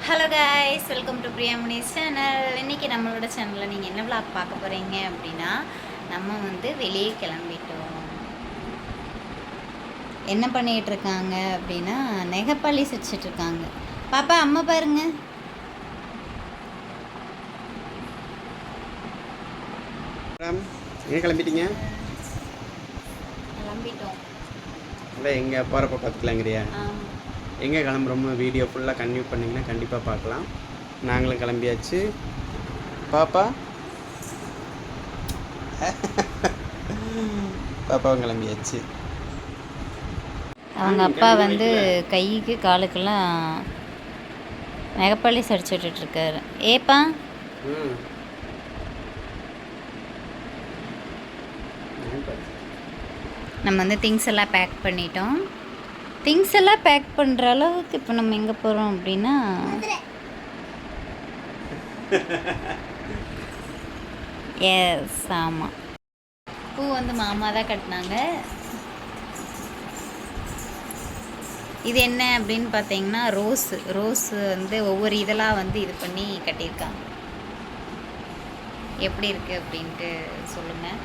Hello guys, welcome to Priyamani's channel. இன்றைக்கி நம்மளோட சேனலில் நீங்கள் என்ன விளாக் பார்க்க போகிறீங்க அப்படின்னா, நம்ம வந்து வெளியே கிளம்பிட்டோம். என்ன பண்ணிகிட்ருக்காங்க அப்படின்னா, நெகப்பாலிஸ் வச்சிட்ருக்காங்க. பாப்பா, அம்மா பாருங்க. எங்கே கிளம்பிட்டீங்க? கிளம்பிட்டோம். இல்லை, எங்கே போகிறப்ப பார்த்துக்கலாங்கிறியா? எங்கே கிளம்புறோமோ வீடியோ ஃபுல்லாக கன்டினியூ பண்ணிங்கன்னா கண்டிப்பாக பார்க்கலாம். நாங்களும் கிளம்பியாச்சு. பாப்பா பாப்பாவும் கிளம்பியாச்சு. அவங்க அப்பா வந்து கைக்கு காலுக்கெல்லாம் நெகப்பாலிஸ் அடிச்சுட்ருக்காரு. ஏப்பா, நம்ம வந்து திங்ஸ் எல்லாம் பேக் பண்ணிட்டோம். திங்ஸ் எல்லாம் பேக் பண்ணுற அளவுக்கு இப்போ நம்ம எங்கே போகிறோம் அப்படின்னா, எஸ், ஆமாம், பூ வந்து மாமா தான் கட்டினாங்க. இது என்ன அப்படின்னு பார்த்தீங்கன்னா, ரோஸ் வந்து ஒவ்வொரு இதெல்லாம் வந்து இது பண்ணி கட்டியிருக்காங்க. எப்படி இருக்குது அப்படின்ட்டு சொல்லுங்கள்.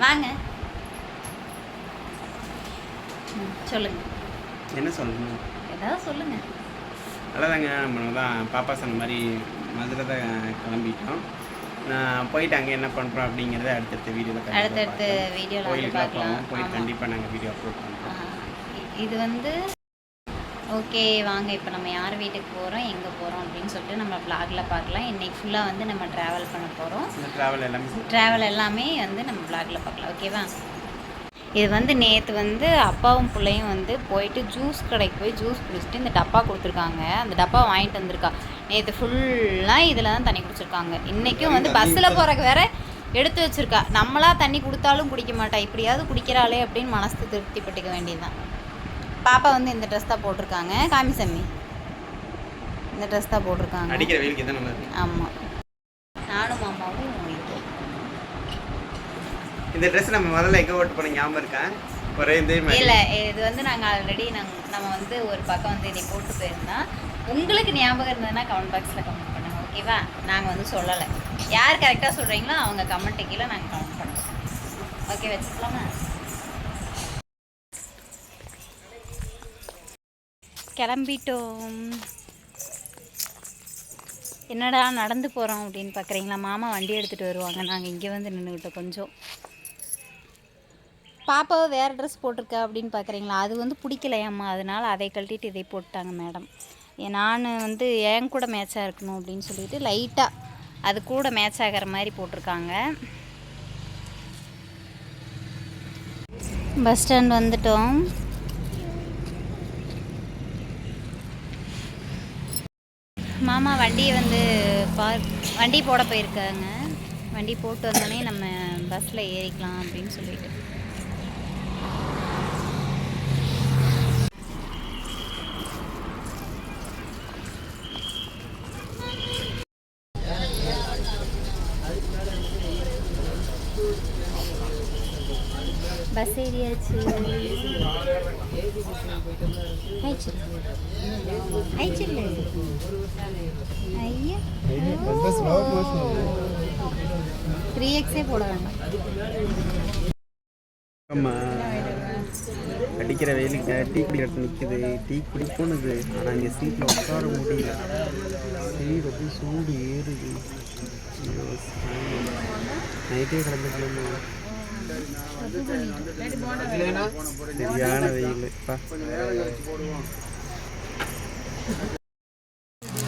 வாங்க, சொல்லுங்கள். என்ன சொல்லணும்? ஏதாவது சொல்லுங்கள். நல்லதாங்க. நம்ம தான் பாப்பா சொன்ன மாதிரி மதுரை தான் கிளம்பிட்டோம். நான் போயிட்டு அங்கே என்ன பண்ணுறோம் அப்படிங்கிறத அடுத்தடுத்த வீடியோவில் கோயிலுக்கு பார்க்கலாம். போயிட்டு கண்டிப்பாக நாங்கள் வீடியோ அப்லோட் பண்ணுறோம். இது வந்து ஓகே, வாங்க இப்போ நம்ம யார் வீட்டுக்கு போகிறோம், எங்கே போகிறோம் அப்படின்னு சொல்லிட்டு நம்ம வ்ளாகில் பார்க்கலாம். இன்றைக்கி ஃபுல்லாக வந்து நம்ம ட்ராவல் பண்ண போகிறோம். ட்ராவல் எல்லாமே வந்து நம்ம வ்ளாகில் பார்க்கலாம். ஓகேவா? இது வந்து நேற்று வந்து அப்பாவும் பிள்ளையும் வந்து போயிட்டு ஜூஸ் கடைக்கு போய் ஜூஸ் குடிச்சிட்டு இந்த டப்பா கொடுத்துருக்காங்க. அந்த டப்பா வாங்கிட்டு வந்திருக்கா. நேற்று ஃபுல்லாக இதில் தான் தண்ணி குடிச்சிருக்காங்க. இன்றைக்கும் வந்து பஸ்ஸில் போகிறக்கு வேற எடுத்து வச்சுருக்கா. நம்மளா தண்ணி கொடுத்தாலும் குடிக்க மாட்டா. இப்படியாவது குடிக்கிறாளே அப்படின்னு மனசு திருப்திப்பட்டுக்க வேண்டியதுதான். பாப்பா வந்து இந்த ட்ரெஸ் தான் போட்டிருக்காங்க. காமிசம்மி, இந்த ட்ரெஸ் தான் போட்டிருக்காங்க. அடிக்கிற வெயிலுக்கு தான் நல்லா இருக்கு. ஆமாம், நானும் மாமாவும் இந்த ட்ரெஸ் நம்ம முதல்ல எங்கே ஓட்டு போன ஞாபகம் இருக்கா? ஒரே இதே மாதிரி இல்லை, இது வந்து நாங்கள் ஆல்ரெடி நம்ம வந்து ஒரு பக்கம் வந்து இதை போட்டு போயிருந்தோம். உங்களுக்கு ஞாபகம் இருந்ததுன்னா கமெண்ட் பாக்ஸில் கமெண்ட் பண்ணுங்கள். ஓகேவா? நாங்கள் வந்து சொல்லலை. யார் கரெக்டாக சொல்கிறீங்களோ அவங்க கமெண்ட்டு கீழே நாங்கள் கமெண்ட் பண்ணுறோம். ஓகே, வச்சுக்கலாமா? கிளம்பிட்டோம். என்னடா நடந்து போகிறோம் அப்படின்னு பார்க்குறீங்களா? மாமா வண்டி எடுத்துகிட்டு வருவாங்க. நாங்கள் இங்கே வந்து நின்றுக்கிட்டோம். கொஞ்சம் பாப்பாவை வேறு ட்ரெஸ் போட்டிருக்கா அப்படின்னு பார்க்குறீங்களா? அது வந்து பிடிக்கலையாம்மா, அதனால் அதை கழட்டிட்டு இதை போட்டாங்க மேடம். நான் வந்து என் கூட மேட்சாக இருக்கணும் அப்படின்னு சொல்லிட்டு லைட்டாக அது கூட மேட்ச் ஆகிற மாதிரி போட்டிருக்காங்க. பஸ் ஸ்டாண்ட் வந்துட்டோம். மாமா வண்டியை வந்து வண்டி போட போயிருக்காங்க. வண்டி போட்டு வந்தோடனே நம்ம பஸ்ஸில் ஏறிக்கலாம் அப்படின்னு சொல்லிட்டு. பஸ் ஏறியாச்சு. ஐயா, 3Xே போட வேண்டாம். அடிக்கிற வெயிலுக்கு டீ குடி எடுத்து நிற்குது. டீ குடி போனது. ஆனால் இங்கே சீட்டில் உட்கார முடியல. சீட் அப்படியே சூடு ஏறுது. நைட்டே கிளம்பிக்கலாமா? சரியான வெயில்.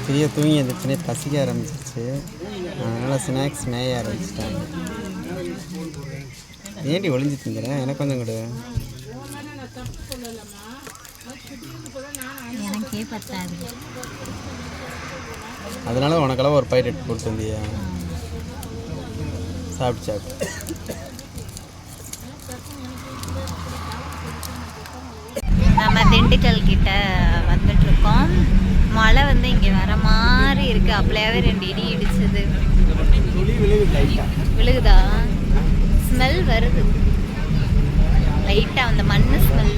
பெரிய தூங்கி எந்திரிச்சுனே பசிக்க ஆரம்பிச்சிச்சு. அதனால் ஸ்நாக்ஸ் மேய ஆரம்பிச்சிட்டாங்க. ஏண்டி ஒளிஞ்சு திங்கிறேன்? எனக்கு கொஞ்சம் கொடு. எனக்கே பத்தாது. அதனால உனக்கெல்லாம் ஒரு பாக்கெட் எடுத்து போட்டு வந்தியா? சாப்பிட்டு நம்ம திண்டுக்கல் கிட்ட வந்துட்டுருக்கோம். மழை வந்து இங்கே வர மாதிரி இருக்குது. அப்படியாவே 2 இடி இடிச்சது. விழுகுதா? ஸ்மெல் வருது லைட்டாக, அந்த மண் ஸ்மெல்.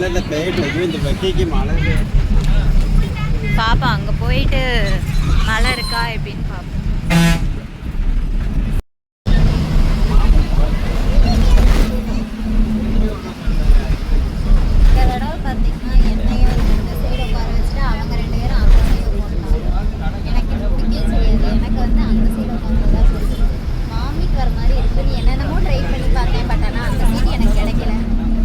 மலையில போயிட்டு இந்த பக்கிக்கு மலை பாப்பா அங்கே போயிட்டு மழை இருக்கா எப்படின்னு பார்ப்போம். இந்த தடவை பார்த்தீங்கன்னா என்னையும் இந்த சைடு உட்கார வச்சுட்டு அவங்க 2 பேரும் அந்த சைடு உட்காந்துட்டாங்க. எனக்கு பிடிக்கவே செய்யாது. எனக்கு வந்து அந்த சைடு உட்காந்துதான் பிடிக்கும். மாமிக்கு வர மாதிரி இருக்குன்னு என்னென்னமோ ட்ரை பண்ணி பார்த்தேன். பட் ஆனால் அந்த சீட் எனக்கு கிடைக்கல.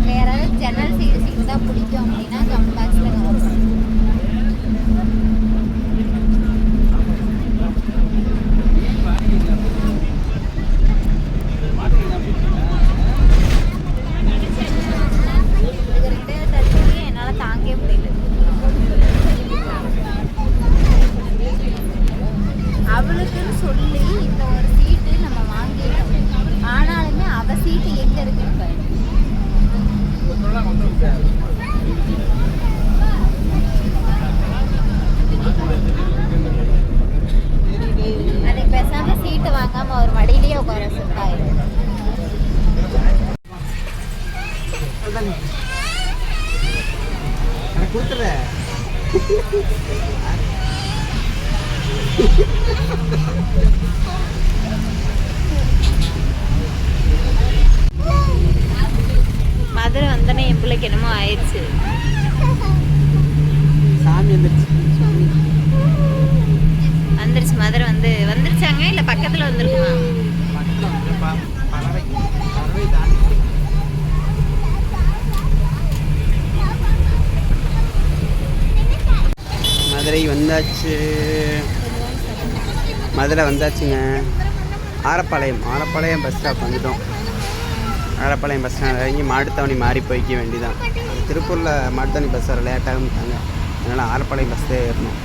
வேற யாராவது ஜன்னல் சீட்டு தான் பிடிக்கும் அப்படின்னா கமெண்ட் பாக்ஸில் கமெண்ட் பண்ணுங்க. அவளுக்குன்னு சொல்லி இந்த ஒரு சீட்டு நம்ம வாங்கிட்டோம். ஆனாலுமே அவ சீட்டு எங்க இருக்குன்னு பாரு. அதுக்கு பேசாம சீட்டு வாங்காம ஒரு மடியிலேயே உட்கார சொன்னாயிரும். கொடுத்துறேன். மதுரை வந்தோடனே என் பிள்ளைக்கு என்னமோ ஆயிடுச்சு. சாமி வந்துருச்சு. மதுரை வந்துருச்சாங்க இல்லை பக்கத்தில் வந்துருக்குமா? மதுரை வந்தாச்சு. மதுரை வந்தாச்சுங்க. ஆரப்பாளையம் பஸ் ஸ்டாப் வந்துட்டோம். ஆரப்பாளையம் பஸ் ஸ்டாண்ட் இறங்கி மாட்டுத்தாவணி மாறி போய்க்க வேண்டியதான். திருப்பூரில் மாட்டுத்தாவணி பஸ் வர லேட்டாகும்ட்டாங்க. அதனால் ஆரப்பாளையம் பஸ் தான் ஏறணும்.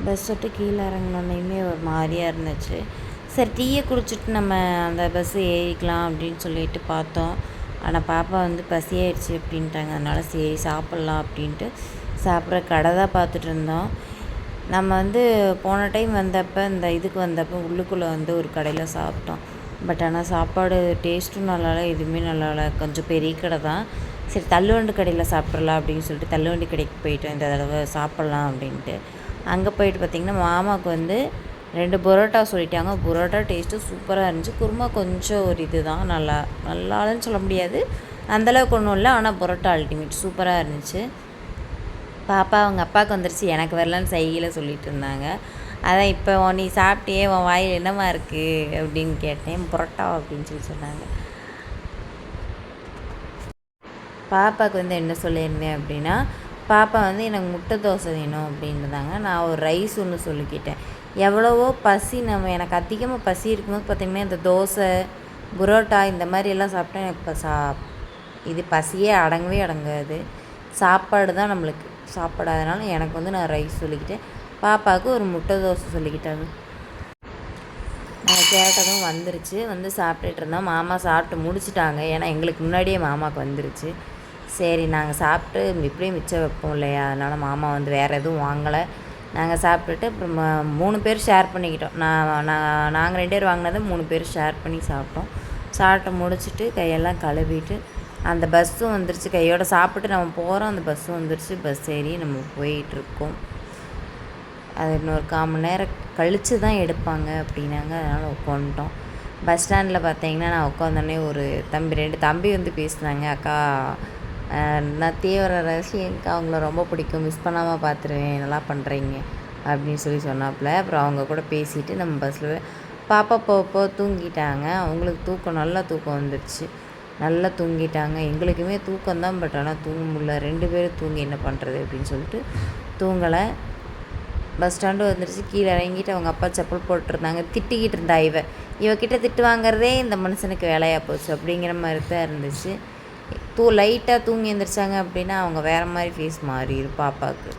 பஸ் விட்டு கீழே இறங்கினோன்னையுமே ஒரு மாதிரியாக இருந்துச்சு. சரி டீயை குடிச்சிட்டு நம்ம அந்த பஸ்ஸு ஏறிக்கலாம் அப்படின்னு சொல்லிட்டு பார்த்தோம். ஆனால் பாப்பா வந்து பசியாயிடுச்சு அப்படின்ட்டாங்க. அதனால் சரி சாப்பிட்லாம் அப்படின்ட்டு சாப்பிட்ற கடை தான் பார்த்துட்டு இருந்தோம். நம்ம வந்து போன டைம் வந்தப்போ இந்த இதுக்கு வந்தப்போ உள்ளுக்குள்ளே வந்து ஒரு கடையில் சாப்பிட்டோம். பட் ஆனால் சாப்பாடு டேஸ்ட்டும் நல்லால, எதுவுமே நல்லால. கொஞ்சம் பெரிய கடை தான். சரி தள்ளுவண்டி கடையில் சாப்பிட்றலாம் அப்படின்னு சொல்லிட்டு தள்ளுவண்டி கடைக்கு போயிட்டோம். இந்த தடவை சாப்பிட்லாம் அப்படின்ட்டு அங்கே போயிட்டு பார்த்திங்கன்னா மாமாவுக்கு வந்து 2 பரோட்டா சொல்லிட்டாங்க. பரோட்டா டேஸ்ட்டு சூப்பராக இருந்துச்சு. குருமா கொஞ்சம் ஒரு இது தான், நல்லான்னு சொல்ல முடியாது, அந்தளவுக்கு ஒன்றும் இல்லை. ஆனால் பரோட்டா அல்டிமேட் சூப்பராக இருந்துச்சு. பாப்பா அவங்க அப்பாவுக்கு வந்துருச்சு, எனக்கு வரலன்னு சைகையில் சொல்லிட்டு இருந்தாங்க. அதான் இப்போ நீ சாப்பிட்டியே, உன் வாயில் என்னமா இருக்குது அப்படின்னு கேட்டேன். பரோட்டா அப்படின்னு சொல்லி சொன்னாங்க. பாப்பாவுக்கு வந்து என்ன சொல்லியிருந்தேன் அப்படின்னா, பாப்பா வந்து எனக்கு முட்டை தோசை வேணும் அப்படின்றாங்க. நான் ஒரு ரைஸ் ஒன்று சொல்லிக்கிட்டேன். எவ்வளவோ பசி எனக்கு அதிகமாக பசி இருக்கும்போது பார்த்திங்கன்னா இந்த தோசை புரோட்டா இந்த மாதிரி எல்லாம் சாப்பிட்டா எனக்கு இப்போ இது பசியே அடங்கவே அடங்காது. சாப்பாடு தான் நம்மளுக்கு சாப்பாடு. அதனால் எனக்கு வந்து நான் ரைஸ் சொல்லிக்கிட்டேன். பாப்பாவுக்கு ஒரு முட்டை தோசை சொல்லிக்கிட்டாங்க. நான் கேட்டதும் வந்துருச்சு. வந்து சாப்பிட்டுட்டு இருந்தோம். மாமா சாப்பிட்டு முடிச்சிட்டாங்க. ஏன்னா எங்களுக்கு முன்னாடியே மாமாவுக்கு வந்துருச்சு. சரி நாங்கள் சாப்பிட்டு இப்படியும் மிச்சம் வைப்போம் இல்லையா, அதனால் மாமா வந்து வேறு எதுவும் வாங்கலை. நாங்கள் சாப்பிட்டுட்டு அப்புறம் 3 பேர் ஷேர் பண்ணிக்கிட்டோம். நாங்கள் 2 பேர் வாங்கினதை 3 பேர் ஷேர் பண்ணி சாப்பிட்டோம். சாப்பிட்டு முடிச்சுட்டு கையெல்லாம் கழுவிட்டு அந்த பஸ்ஸும் வந்துருச்சு. கையோடு சாப்பிட்டு நம்ம போகிறோம். அந்த பஸ்ஸும் வந்துருச்சு. பஸ் ஏறி நம்ம போயிட்டுருக்கோம். அது இன்னொரு 1/4 மணி நேரம் கழித்து தான் எடுப்பாங்க அப்படின்னாங்க. அதனால் உட்காந்துட்டோம். பஸ் ஸ்டாண்டில் பார்த்தீங்கன்னா நான் உட்காந்தோடனே ஒரு 2 தம்பி வந்து பேசினாங்க. அக்கா நான் தீவிர ரசிகனுக்கு அவங்கள ரொம்ப பிடிக்கும், மிஸ் பண்ணாமல் பார்த்துருவேன், நல்லா பண்ணுறீங்க அப்படின்னு சொன்னாப்புல. அப்புறம் அவங்க கூட பேசிவிட்டு நம்ம பஸ்ஸில் பாப்பா போப்போ தூங்கிட்டாங்க. அவங்களுக்கு நல்லா தூக்கம் வந்துடுச்சு. நல்லா தூங்கிட்டாங்க. எங்களுக்குமே தூக்கம்தான், பட் ஆனால் தூங்க முடியல. 2 பேரும் தூங்கி என்ன பண்ணுறது அப்படின்னு சொல்லிட்டு தூங்கலை. பஸ் ஸ்டாண்டு வந்துடுச்சு. கீழே இறங்கிட்டு அவங்க அப்பா செப்பல் போட்டுருந்தாங்க. திட்டிக்கிட்டு இருந்தா இவக்கிட்ட திட்டு வாங்குறதே இந்த மனுஷனுக்கு வேலையாக போச்சு அப்படிங்கிற மாதிரி தான் இருந்துச்சு. லைட்டாக தூங்கி எழுந்திரிச்சாங்க அப்படின்னா அவங்க வேறு மாதிரி ஃபேஸ் மாறிடும் பாப்பாவுக்கு.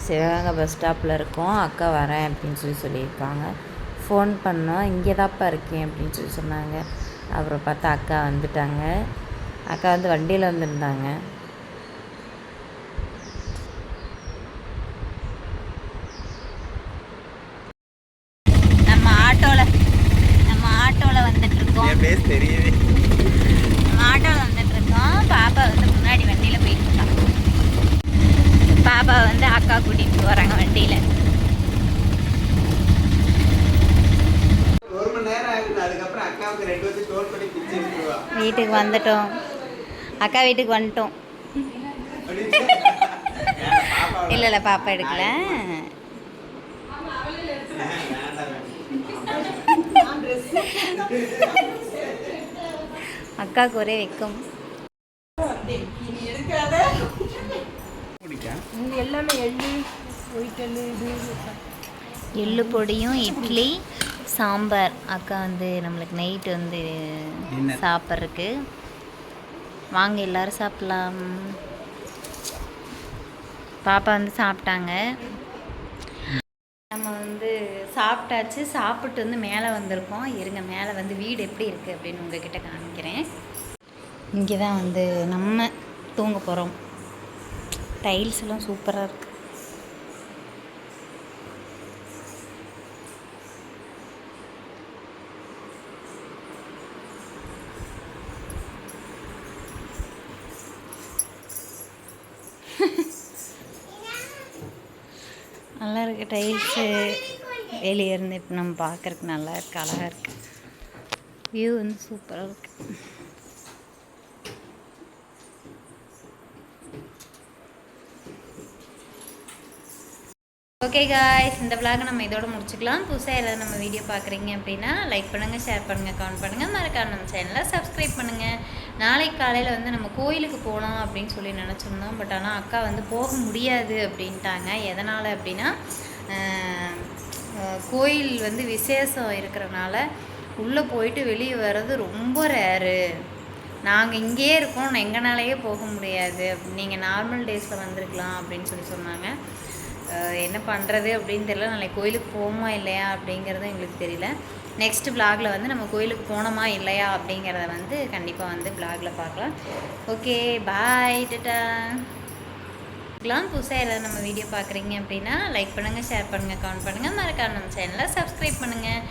சிவகங்கை பஸ் ஸ்டாப்பில் இருக்கோம். அக்கா வரேன் அப்படின்னு சொல்லியிருக்காங்க. ஃபோன் பண்ணோம். இங்கே தான்ப்பா இருக்கேன் அப்படின்னு சொன்னாங்க. அப்புறம் பார்த்தா அக்கா வந்துட்டாங்க. அக்கா வந்து வண்டியில் வந்துருந்தாங்க. நம்ம ஆட்டோவில் என் பேஸ் தெரியுது. ஆட்டோவில் வந்துட்டுருக்கோம். பாப்பா வந்து முன்னாடி வண்டியில் போயிட்டுருக்கான். பாப்பா வந்து அக்கா கூட்டிகிட்டு போகிறாங்க வண்டியில். 1 மணி நேரம் ஆகுது. அதுக்கப்புறம் அக்காவுக்கு 2 வச்சு டோல் பண்ணி பிடிச்சி எடுத்துருவா. வீட்டுக்கு வந்துட்டோம். அக்கா வீட்டுக்கு வந்துட்டோம். இல்லை பாப்பா எடுக்கல. அக்காவுக்கு ஒரே வெக்கம். எல்லாமே எள்ளு ஒயிட்டெள்ளு இது எள்ளு பொடியும் இட்லி சாம்பார். அக்கா வந்து நம்மளுக்கு நைட்டு வந்து சாப்பிட்றதுக்கு. வாங்க எல்லோரும் சாப்பிட்லாம். பாப்பா வந்து சாப்பிட்டாங்க. நம்ம வந்து சாப்பிட்டாச்சு. சாப்பிட்டு வந்து மேலே வந்திருக்கோம். இருங்க மேலே வந்து வீடு எப்படி இருக்குது அப்படின்னு உங்ககிட்ட காமிக்கிறேன். இங்கே தான் வந்து நம்ம தூங்க போகிறோம். டைல்ஸ் எல்லாம் சூப்பராக இருக்குது. நல்லா இருக்குது டைல்ஸு. வெளியே இருந்து இப்போ நம்ம பார்க்குறதுக்கு நல்லா இருக்குது, அழகாக இருக்குது. வியூ வந்து சூப்பராக இருக்குது. ஓகே காய்ஸ், இந்த vlog நம்ம இதோட முடிச்சுக்கலாம். புதுசாக ஏதாவது நம்ம வீடியோ பார்க்குறீங்க அப்படின்னா லைக் பண்ணுங்கள், ஷேர் பண்ணுங்கள், கமெண்ட் பண்ணுங்கள், மறக்காம நம்ம சேனலை சப்ஸ்கிரைப் பண்ணுங்கள். நாளைக்கு காலையில் வந்து நம்ம கோயிலுக்கு போகலாம் அப்படின்னு சொல்லி நினச்சிருந்தோம். பட் ஆனால் அக்கா வந்து போக முடியாது அப்படின்ட்டாங்க. எதனால் அப்படின்னா கோயில் வந்து விசேஷம் இருக்கிறனால உள்ளே போயிட்டு வெளியே வர்றது ரொம்ப ரேரு. நாங்கள் இங்கேயே இருக்கோம், எங்கனாலேயே போக முடியாது. நீங்கள் நார்மல் டேஸில் வந்திருக்கலாம் அப்படின்னு சொல்லி சொன்னாங்க. என்ன பண்ணுறது அப்படின்னு தெரியல. நாளைக்கு கோயிலுக்கு போகுமா இல்லையா அப்படிங்கிறதும் எங்களுக்கு தெரியல. நெக்ஸ்ட் vlogல வந்து நம்ம கோயிலுக்கு போனோமா இல்லையா அப்படிங்கிறத வந்து கண்டிப்பாக வந்து vlogல பார்க்கலாம். Okay bye, Tata. புதுசாக ஏதாவது நம்ம வீடியோ பார்க்குறீங்க அப்படின்னா லைக் பண்ணுங்கள், ஷேர் பண்ணுங்கள், கமெண்ட் பண்ணுங்கள், மறக்காம நம்ம சேனலை சப்ஸ்கிரைப் பண்ணுங்கள்.